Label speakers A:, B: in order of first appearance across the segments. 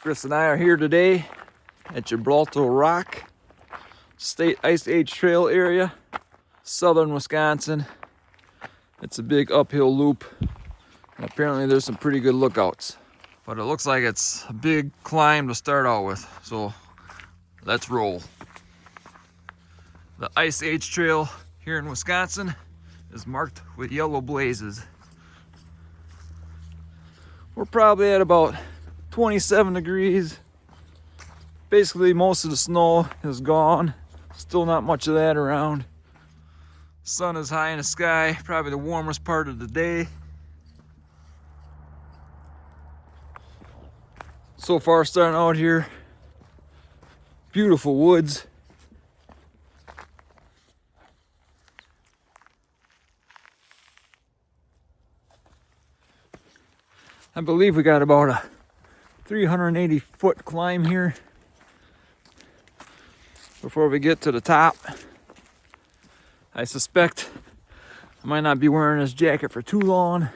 A: Chris and I are here today at Gibraltar Rock, State Ice Age Trail area, southern Wisconsin. It's a big uphill loop, and apparently there's some pretty good lookouts. But it looks like it's a big climb to start out with, so let's roll. The Ice Age Trail here in Wisconsin is marked with yellow blazes. We're probably at about 27 degrees. Basically most of the snow is gone. Still not much of that around. Sun is high in the sky, probably the warmest part of the day. So far starting out here, beautiful woods. I believe we got about a 380-foot climb here before we get to the top. I suspect I might not be wearing this jacket for too long.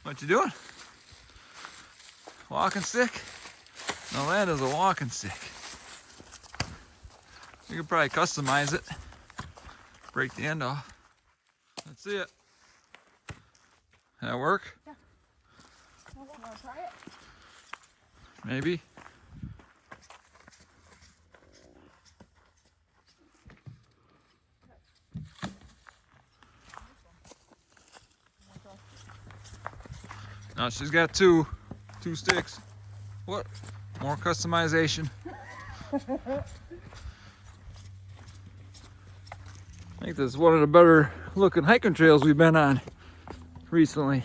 A: What you doing? Walking stick? No, that is a walking stick. You could probably customize it. Break the end off. That's it. That work?
B: Yeah. Want to try it?
A: Maybe. No, she's got two sticks. What? More customization. I think this is one of the better looking hiking trails we've been on recently.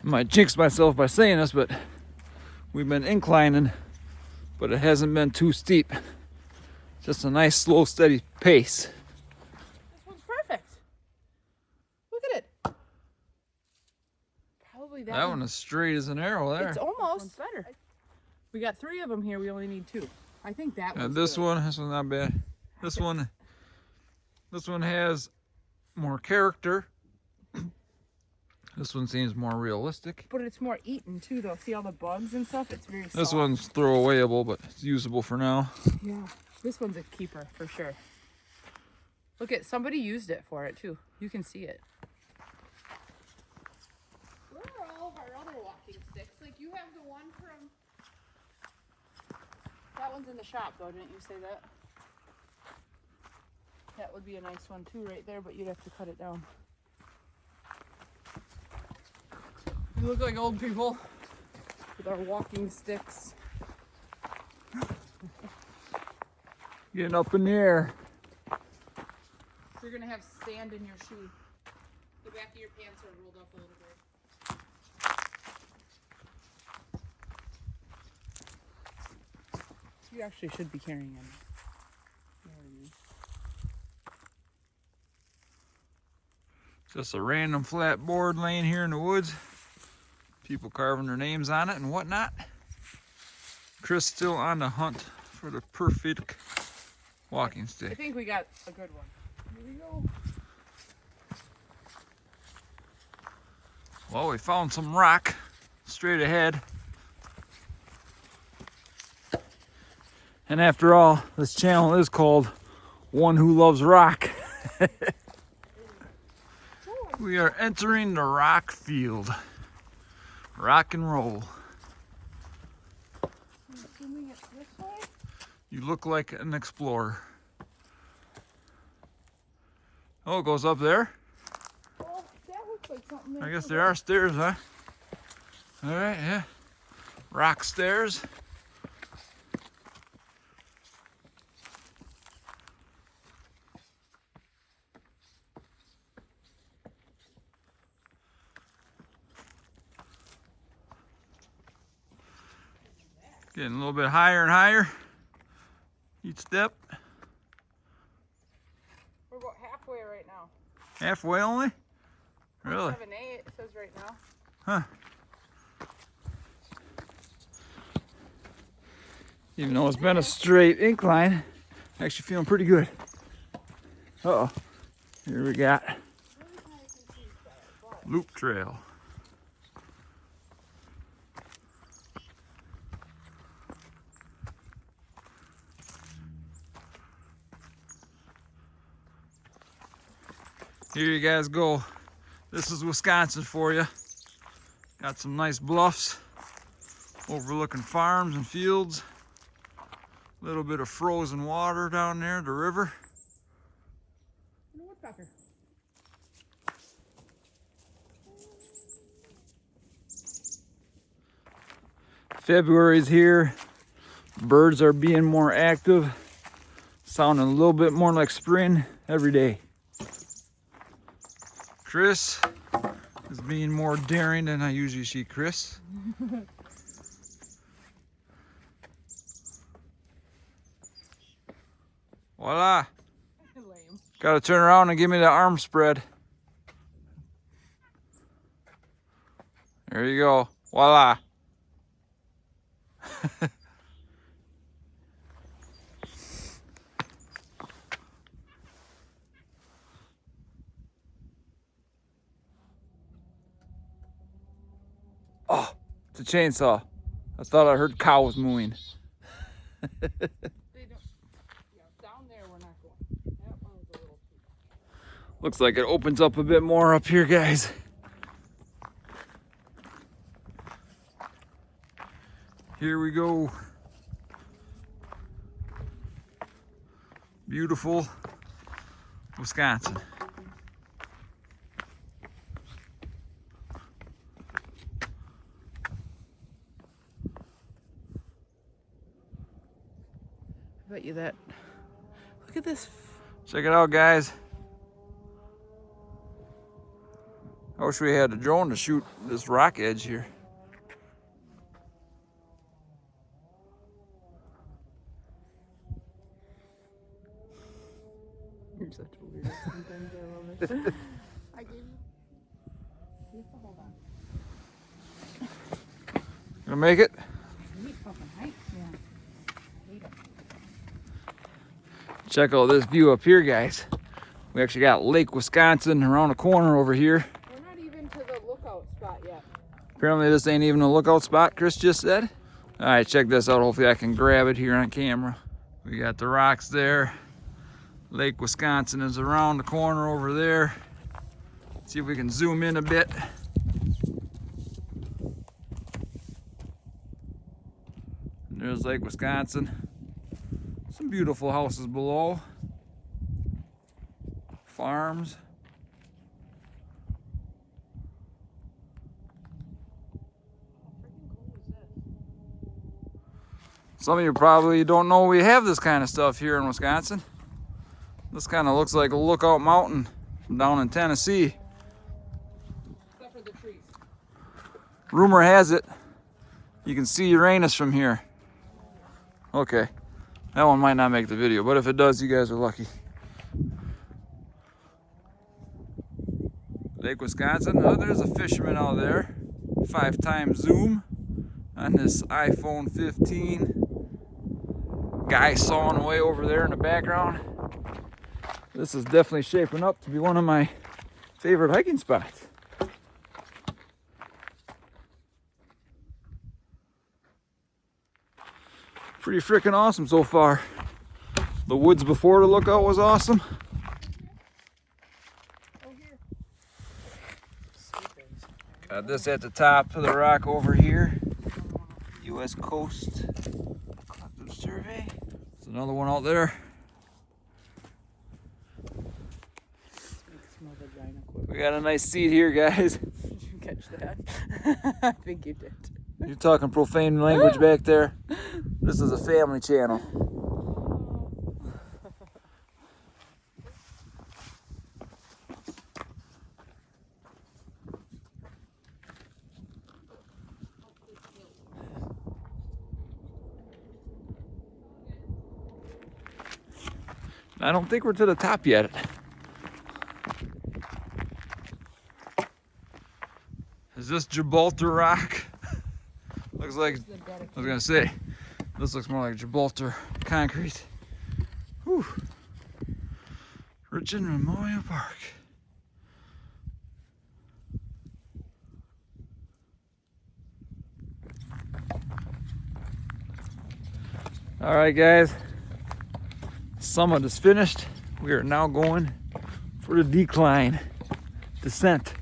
A: I might jinx myself by saying this, but we've been inclining, but it hasn't been too steep. Just a nice, slow, steady pace.
B: This one's perfect. Look at it. Probably
A: That one is straight as an arrow there.
B: It's almost better. We got 3 of them here. We only need 2. I think that one's
A: This
B: good.
A: one's not bad. This one has more character. This one seems more realistic.
B: But it's more eaten too, though. See all the bugs and stuff? It's very soft.
A: This one's throwawayable, but it's usable for now.
B: Yeah. This one's a keeper for sure. Look at somebody used it for it too. You can see it. Where are all of our other walking sticks? Like you have the one from. That one's in the shop though, didn't you say that? That would be a nice one too right there, but you'd have to cut it down. We look like old people with our walking sticks.
A: Getting up in the air.
B: You're gonna have sand in your shoe. The back of your pants are rolled up a little bit. You actually should be carrying them.
A: Just a random flat board laying here in the woods. People carving their names on it and whatnot. Chris still on the hunt for the perfect walking
B: I
A: stick.
B: think we got a good one. Here we go.
A: Well, we found some rock straight ahead. And after all, this channel is called One Who Loves Rock. We are entering the rock field. Rock and roll.
B: Assuming it's this way?
A: You look like an explorer. Oh, it goes up there?
B: Oh, that looks like something there.
A: I guess there are stairs, huh? All right, yeah. Rock stairs. Getting a little bit higher and higher each step.
B: We're about halfway right now.
A: Halfway only? Really?
B: 7-8 it says right now.
A: Huh. Even though it's been a straight incline, actually feeling pretty good. Uh-oh. Here we got Loop trail. Here you guys go. This is Wisconsin for you. Got some nice bluffs overlooking farms and fields. A little bit of frozen water down there, the river.
B: And a woodpecker.
A: February's here. Birds are being more active, sounding a little bit more like spring every day. Chris is being more daring than I usually see Chris. Voila!
B: Lame.
A: Gotta turn around and give me the arm spread. There you go. Voila! Oh, it's a chainsaw. I thought I heard cows mooing.
B: They don't. Yeah, down there we're not going. That one was a little too.
A: Looks like it opens up a bit more up here, guys. Here we go. Beautiful Wisconsin.
B: I bet you that. Look at this.
A: Check it out, guys. I wish we had a drone to shoot this rock edge here.
B: You're such a weirdo. Sometimes I love it. I gave you. You have to hold on.
A: Gonna make it?
B: Neat fucking height. Yeah. Hate it.
A: Check out this view up here, guys. We actually got Lake Wisconsin around the corner over here.
B: We're not even to the lookout spot yet.
A: Apparently this ain't even a lookout spot, Chris just said. All right, check this out. Hopefully I can grab it here on camera. We got the rocks there. Lake Wisconsin is around the corner over there. See if we can zoom in a bit. And there's Lake Wisconsin. Some beautiful houses below. Farms. Some of you probably don't know we have this kind of stuff here in Wisconsin. This kind of looks like a Lookout Mountain from down in Tennessee.
B: Except for the trees.
A: Rumor has it you can see Uranus from here. Okay, that one might not make the video, but if it does, you guys are lucky. Lake Wisconsin. Oh, there's a fisherman out there. 5x zoom on this iPhone 15. Guy sawing away over there in the background. This is definitely shaping up to be one of my favorite hiking spots. Pretty freaking awesome so far. The woods before the lookout was awesome.
B: Oh, here.
A: Got this at the top of the rock over here. U.S. Coast Collective Survey. There's another one out there. We got a nice seat here, guys.
B: Did you catch that? I think you did.
A: You're talking profane language back there. This is a family channel. I don't think we're to the top yet. Is this Gibraltar Rock? Looks like, I was gonna say, this looks more like Gibraltar concrete. Whew. Richmond Memorial Park. All right, guys. Summit is finished. We are now going for the decline, descent.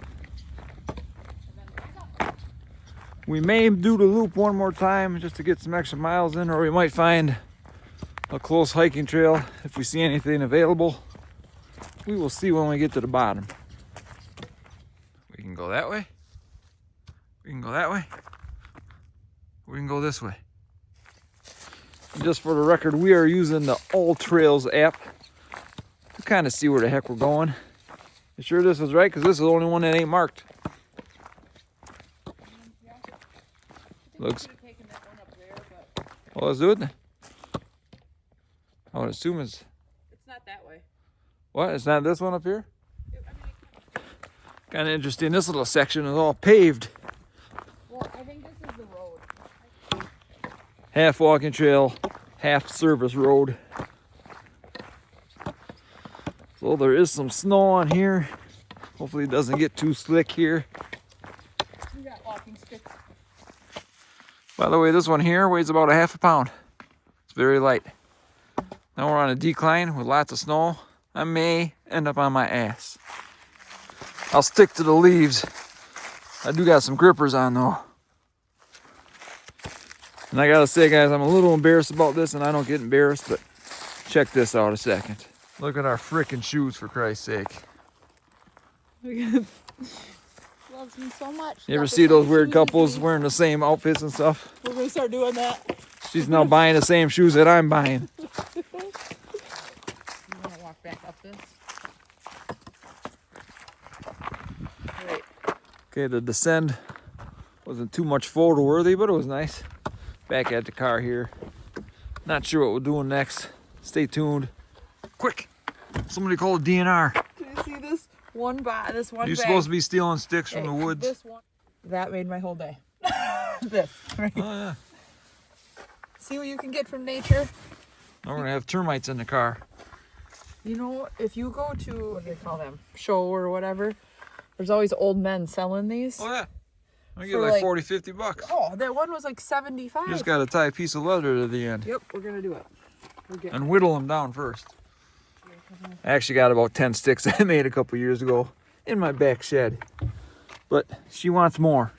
A: We may do the loop one more time just to get some extra miles in, or we might find a close hiking trail if we see anything available. We will see when we get to the bottom. We can go that way. We can go that way. We can go this way. And just for the record, we are using the All Trails app to kind of see where the heck we're going. You sure this is right? Because this is the only one that ain't marked. Looks. Well, let's do it then. I would assume it's
B: not that way.
A: What? It's not this one up here? Kind of interesting. This little section is all paved.
B: Well, I think this is the road.
A: Half walking trail, half service road. So there is some snow on here. Hopefully it doesn't get too slick here.
B: We got walking sticks.
A: By the way, this one here weighs about a half a pound. It's very light. Now we're on a decline with lots of snow. I may end up on my ass. I'll stick to the leaves. I do got some grippers on though. And I gotta say, guys, I'm a little embarrassed about this, and I don't get embarrassed, but check this out a second. Look at our frickin' shoes, for Christ's sake.
B: Loves me so much.
A: You ever see those weird couples wearing the same outfits and stuff?
B: We're gonna start doing that.
A: She's now buying the same shoes that I'm buying.
B: You wanna walk back up this? Right.
A: Okay, the descend wasn't too much photo worthy, but it was nice. Back at the car here. Not sure what we're doing next. Stay tuned. Quick! Somebody call the DNR.
B: Do you see this one bag? This one
A: You're
B: bag?
A: supposed to be stealing sticks from the woods.
B: This one. That made my whole day. This. Right?
A: Oh yeah.
B: See what you can get from nature.
A: Now we're gonna have termites in the car.
B: You know, if you go to, what do they call them? Show or whatever, there's always old men selling these.
A: Oh yeah. I get
B: For
A: like
B: like
A: 40, 50 bucks.
B: Oh, that one was like 75.
A: You just gotta tie a piece of leather to the end.
B: Yep, we're gonna do it.
A: And whittle them down first. I actually got about 10 sticks I made a couple years ago in my back shed. But she wants more.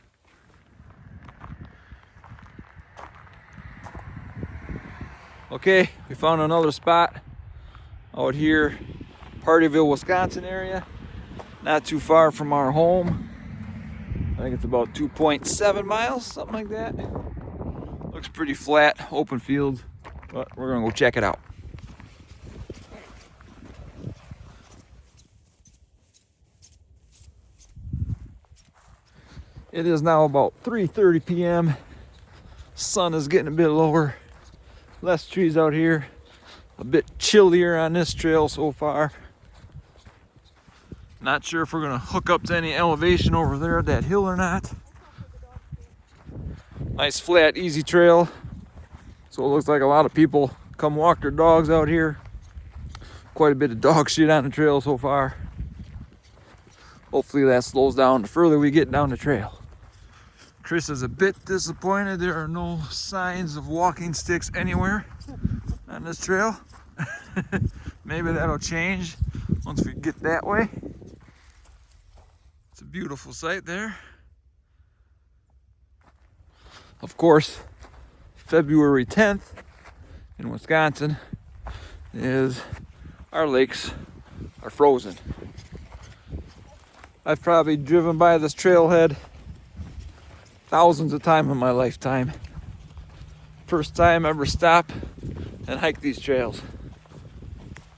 A: Okay, we found another spot out here, Partyville, Wisconsin area. Not too far from our home. I think it's about 2.7 miles, something like that. Looks pretty flat, open field, but we're gonna go check it out. It is now about 3:30 p.m. Sun is getting a bit lower. Less trees out here. A bit chillier on this trail so far. Not sure if we're gonna hook up to any elevation over there at that hill or not. Nice flat, easy trail. So it looks like a lot of people come walk their dogs out here. Quite a bit of dog shit on the trail so far. Hopefully that slows down the further we get down the trail. Chris is a bit disappointed. There are no signs of walking sticks anywhere on this trail. Maybe that'll change once we get that way. It's a beautiful sight there. Of course, February 10th in Wisconsin is our lakes are frozen. I've probably driven by this trailhead thousands of times in my lifetime. First time ever stop and hike these trails.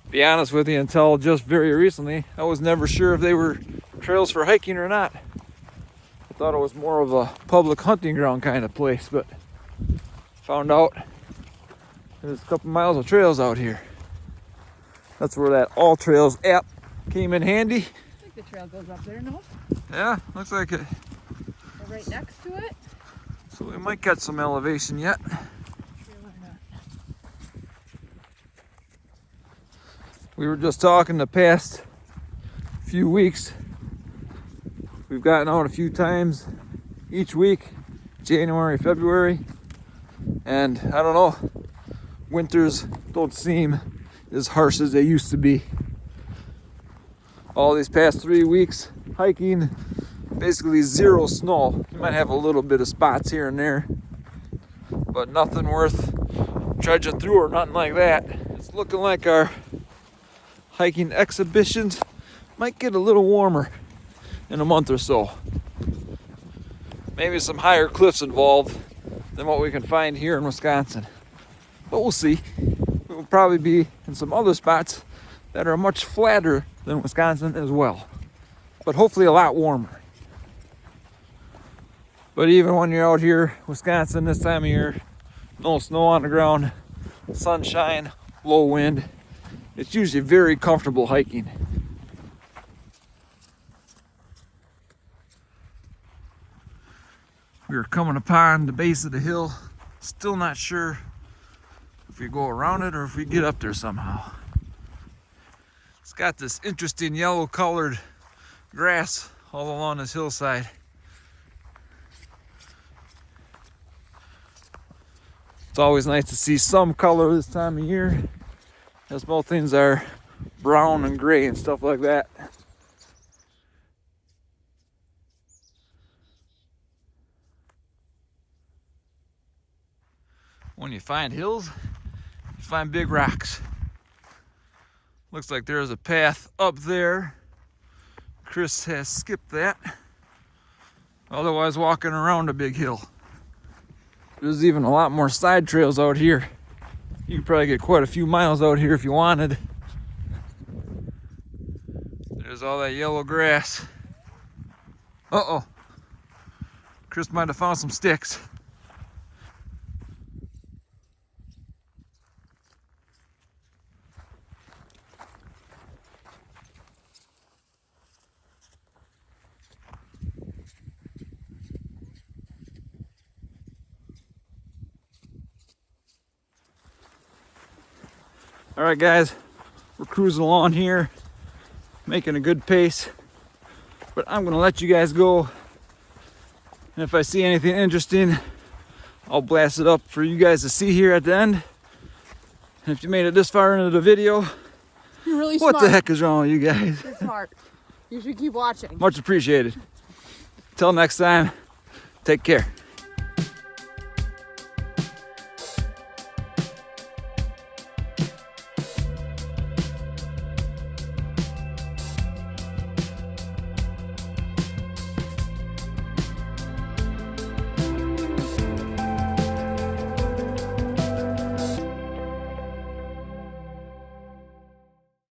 A: Be honest with you, until just very recently, I was never sure if they were trails for hiking or not. I thought it was more of a public hunting ground kind of place, but found out there's a couple miles of trails out here. That's where that All Trails app came in handy.
B: I think the trail goes up there, no?
A: Yeah, looks like it.
B: We're right next to it.
A: So we might get some elevation yet. We were just talking the past few weeks. We've gotten out a few times each week, January, February, and I don't know. winters don't seem as harsh as they used to be. All these past 3 weeks hiking, basically zero snow. You might have a little bit of spots here and there, but nothing worth trudging through or nothing like that. It's looking like our hiking exhibitions might get a little warmer in a month or so. Maybe some higher cliffs involved than what we can find here in Wisconsin. But we'll see. We'll probably be in some other spots that are much flatter than Wisconsin as well. But hopefully a lot warmer. But even when you're out here, Wisconsin this time of year, no snow on the ground, sunshine, low wind, it's usually very comfortable hiking. We are coming upon the base of the hill. Still not sure if we go around it or if we get up there somehow. It's got this interesting yellow colored grass all along this hillside. It's always nice to see some color this time of year, as most things are brown and gray and stuff like that. When you find hills, you find big rocks. Looks like there's a path up there. Chris has skipped that. Otherwise, walking around a big hill. There's even a lot more side trails out here. You could probably get quite a few miles out here if you wanted. There's all that yellow grass. Uh-oh. Chris might have found some sticks. All right, guys, we're cruising along here, making a good pace, but I'm gonna let you guys go. And if I see anything interesting, I'll blast it up for you guys to see here at the end. And if you made it this far into the video,
B: You're really smart.
A: what the heck is wrong with you guys?
B: You're smart. You should keep watching.
A: Much appreciated. Till next time, take care.